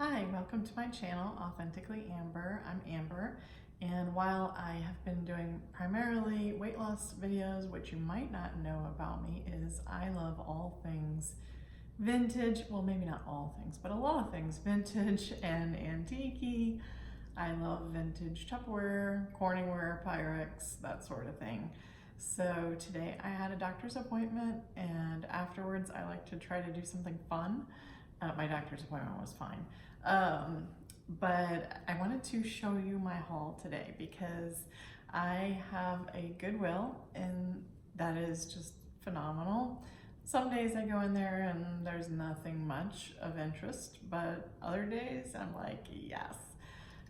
Hi, welcome to my channel, Authentically Amber. I'm Amber, and while I have been doing primarily weight loss videos, what you might not know about me is I love all things vintage. Well, maybe not all things, but a lot of things vintage and antique-y. I love vintage Tupperware, Corningware, Pyrex, that sort of thing. So today I had a doctor's appointment, and afterwards I like to try to do something fun. My doctor's appointment was fine. But I wanted to show you my haul today because I have a Goodwill and that is just phenomenal. Some days I go in there and there's nothing much of interest, but other days I'm like, yes.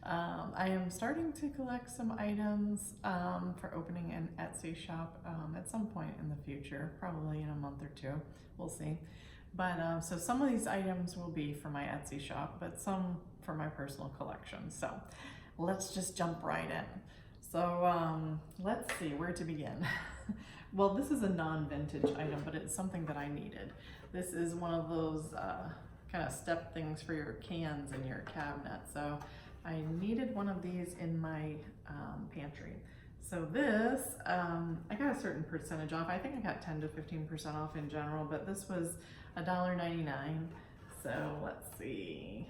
I am starting to collect some items for opening an Etsy shop at some point in the future, probably in a month or two, we'll see. But so some of these items will be for my Etsy shop, but some for my personal collection. So let's just jump right in. So let's see where to begin. Well, this is a non-vintage item, but it's something that I needed. This is one of those kind of step things for your cans in your cabinet. So I needed one of these in my pantry. So this, I got a certain percentage off. I think I got 10 to 15% off in general, but this was $1.99. So let's see,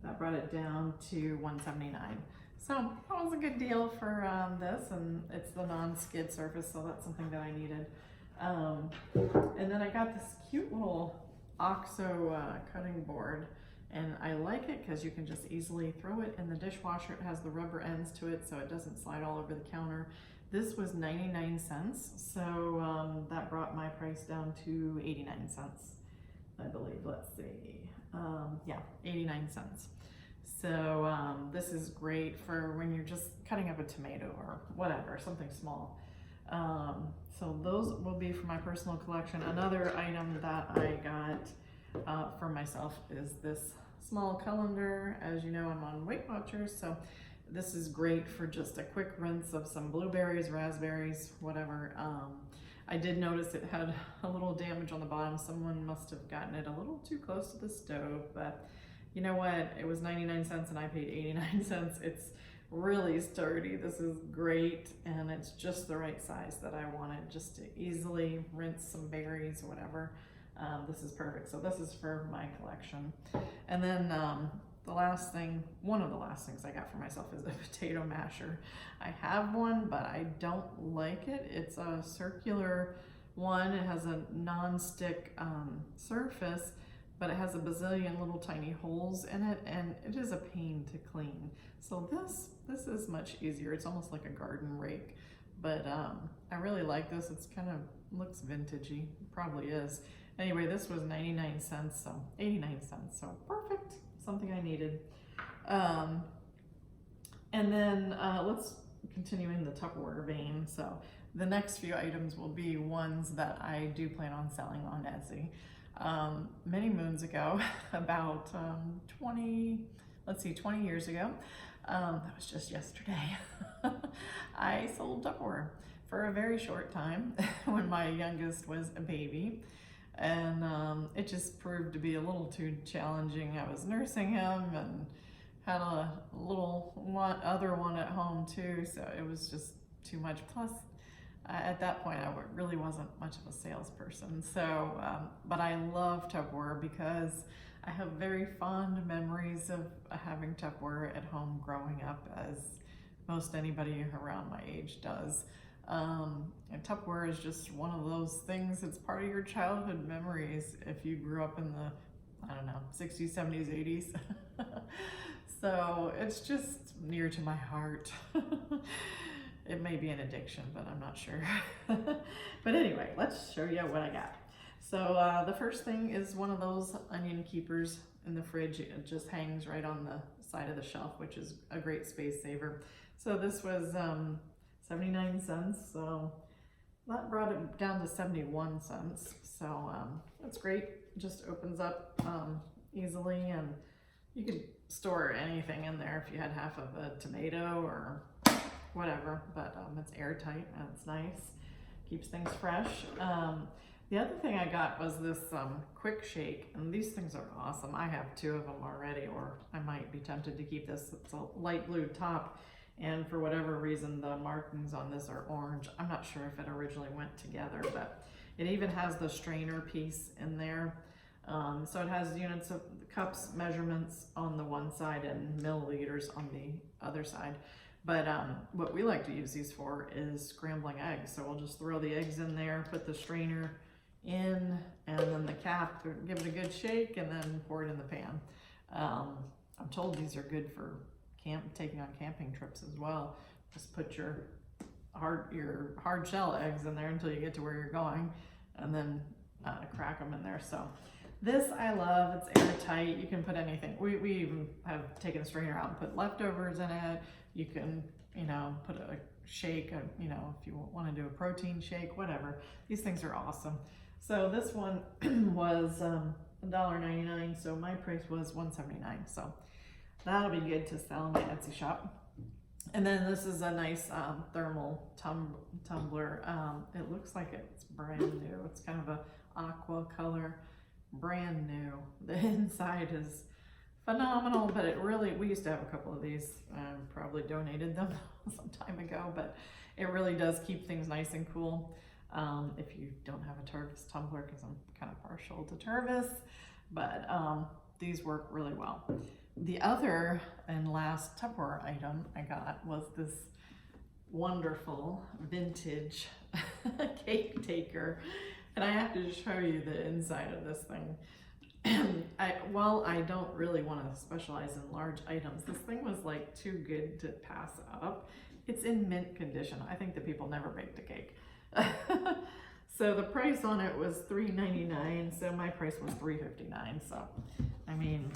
that brought it down to $1.79. So that was a good deal for this, and it's the non-skid surface, so that's something that I needed. And then I got this cute little OXO cutting board. And I like it because you can just easily throw it in the dishwasher. It has the rubber ends to it so it doesn't slide all over the counter. This was 99 cents, so that brought my price down to 89 cents, I believe. Let's see. Yeah, 89 cents. So this is great for when you're just cutting up a tomato or whatever, something small. So those will be for my personal collection. Another item that I got for myself is this small colander. As you know, I'm on Weight Watchers, so this is great for just a quick rinse of some blueberries, raspberries, whatever. I did notice it had a little damage on the bottom. Someone must have gotten it a little too close to the stove, but you know what? It was 99 cents and I paid 89 cents. It's really sturdy. This is great, and it's just the right size that I wanted, just to easily rinse some berries or whatever. This is perfect. So this is for my collection. And then the last thing, one of the last things I got for myself is a potato masher. I have one, but I don't like it. It's a circular one. It has a non-stick surface, but it has a bazillion little tiny holes in it, and it is a pain to clean. So this is much easier. It's almost like a garden rake, but I really like this. It's kind of looks vintagey, probably is. Anyway, this was 99 cents, so 89 cents, so perfect, something I needed. And then let's continue in the Tupperware vein. So the next few items will be ones that I do plan on selling on Etsy. Many moons ago, about 20 years ago, that was just yesterday, I sold Tupperware for a very short time when my youngest was a baby. And it just proved to be a little too challenging. I was nursing him and had a little other one at home too, so it was just too much. Plus, at that point, I really wasn't much of a salesperson. So, but I love Tupperware because I have very fond memories of having Tupperware at home growing up, as most anybody around my age does. And Tupperware is just one of those things. It's part of your childhood memories if you grew up in the, I don't know, 60s, 70s, 80s. So it's just near to my heart. It may be an addiction, but I'm not sure. But anyway, let's show you what I got. So the first thing is one of those onion keepers in the fridge. It just hangs right on the side of the shelf, which is a great space saver. So this was 79 cents, so that brought it down to 71 cents. So that's great. Just opens up easily, and you could store anything in there if you had half of a tomato or whatever, but it's airtight and it's nice, keeps things fresh. The other thing I got was this quick shake, and these things are awesome. I have 2 of them already, or I might be tempted to keep this. It's a light blue top, and for whatever reason the markings on this are orange. I'm not sure if it originally went together, but it even has the strainer piece in there. So it has units of cups measurements on the one side and milliliters on the other side. But what we like to use these for is scrambling eggs. So we'll just throw the eggs in there, put the strainer in, and then the cap, give it a good shake, and then pour it in the pan. I'm told these are good for taking on camping trips as well. Just put your hard shell eggs in there until you get to where you're going, and then crack them in there. So this I love. It's airtight. You can put anything. We even have taken the strainer out and put leftovers in it. You can, you know, put a shake, you know, if you want to do a protein shake, whatever. These things are awesome. So this one was $1.99, so my price was $1.79. So that'll be good to sell in my Etsy shop. And then this is a nice thermal tumbler. It looks like it's brand new. It's kind of a aqua color, brand new. The inside is phenomenal, but it really, we used to have a couple of these, probably donated them some time ago, but it really does keep things nice and cool. If you don't have a Tervis tumbler, because I'm kind of partial to Tervis, but these work really well. The other and last Tupperware item I got was this wonderful vintage cake taker, and I have to show you the inside of this thing. While I don't really want to specialize in large items, this thing was like too good to pass up. It's in mint condition. I think the people never baked a cake. So the price on it was $3.99, so my price was $3.59. So, I mean,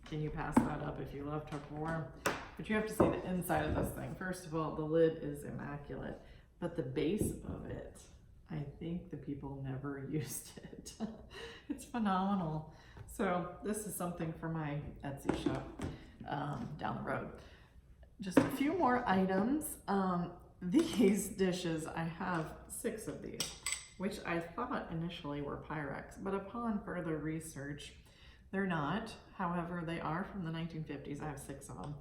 can you pass that up if you love Tupperware? But you have to see the inside of this thing. First of all, the lid is immaculate, but the base of it, I think the people never used it. It's phenomenal. So this is something for my Etsy shop down the road. Just a few more items. These dishes, I have 6 of these, which I thought initially were Pyrex, but upon further research, they're not. However, they are from the 1950s. I have 6 of them.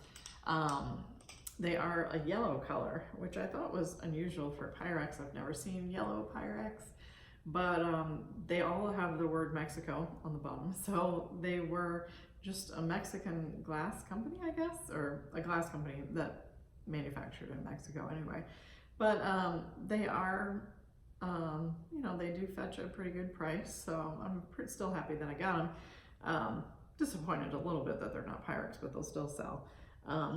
They are a yellow color, which I thought was unusual for Pyrex. I've never seen yellow Pyrex, but they all have the word Mexico on the bottom. So they were just a Mexican glass company, I guess, or a glass company that manufactured in Mexico anyway. But they are, you know, they do fetch a pretty good price. So I'm still happy that I got them. Disappointed a little bit that they're not Pyrex, but they'll still sell.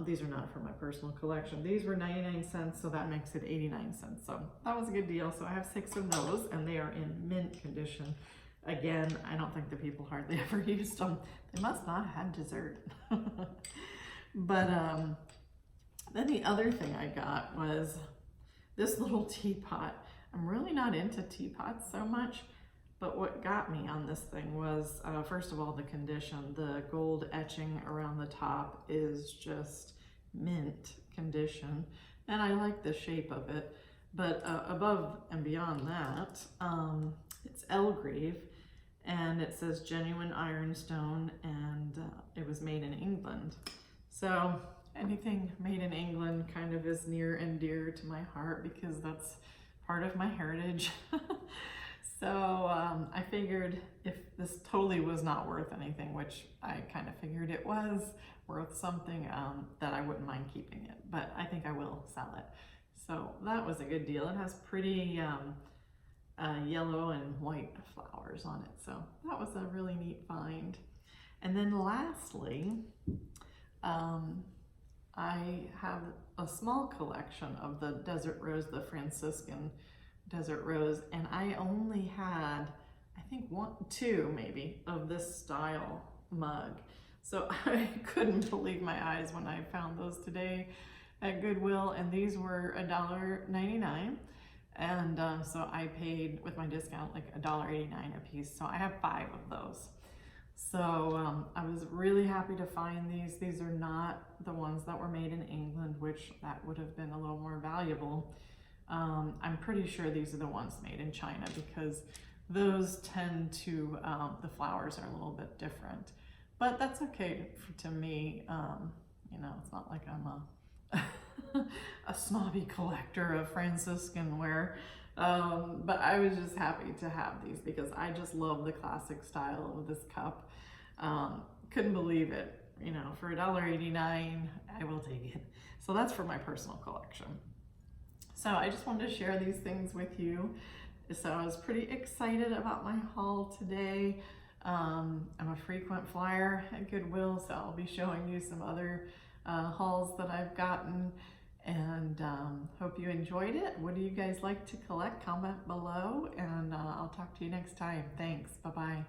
These are not for my personal collection. These were 99 cents, so that makes it 89 cents. So that was a good deal. So I have 6 of those, and they are in mint condition. Again, I don't think the people hardly ever used them. They must not have had dessert. But then the other thing I got was this little teapot. I'm really not into teapots so much, but what got me on this thing was, first of all, the condition. The gold etching around the top is just mint condition, and I like the shape of it. But above and beyond that, it's Elgrave, and it says genuine ironstone, and it was made in England. So anything made in England kind of is near and dear to my heart because that's part of my heritage. So I figured if this totally was not worth anything, which I kind of figured it was worth something, that I wouldn't mind keeping it, but I think I will sell it. So that was a good deal. It has pretty yellow and white flowers on it. So that was a really neat find. And then lastly, I have a small collection of the Desert Rose, the Franciscan Desert Rose, and I only had, I think 1, 2 maybe, of this style mug. So I couldn't believe my eyes when I found those today at Goodwill, and these were $1.99. And so I paid, with my discount, like $1.89 a piece. So I have 5 of those. So I was really happy to find these. These are not the ones that were made in England, which that would have been a little more valuable. I'm pretty sure these are the ones made in China because those tend to, the flowers are a little bit different. But that's okay to me. You know, it's not like I'm a snobby collector of Franciscan ware. But I was just happy to have these because I just love the classic style of this cup. Couldn't believe it. You know, for $1.89, I will take it. So that's for my personal collection. So I just wanted to share these things with you. So I was pretty excited about my haul today. I'm a frequent flyer at Goodwill, so I'll be showing you some other hauls that I've gotten, and hope you enjoyed it. What do you guys like to collect? Comment below, and I'll talk to you next time. Thanks. Bye-bye.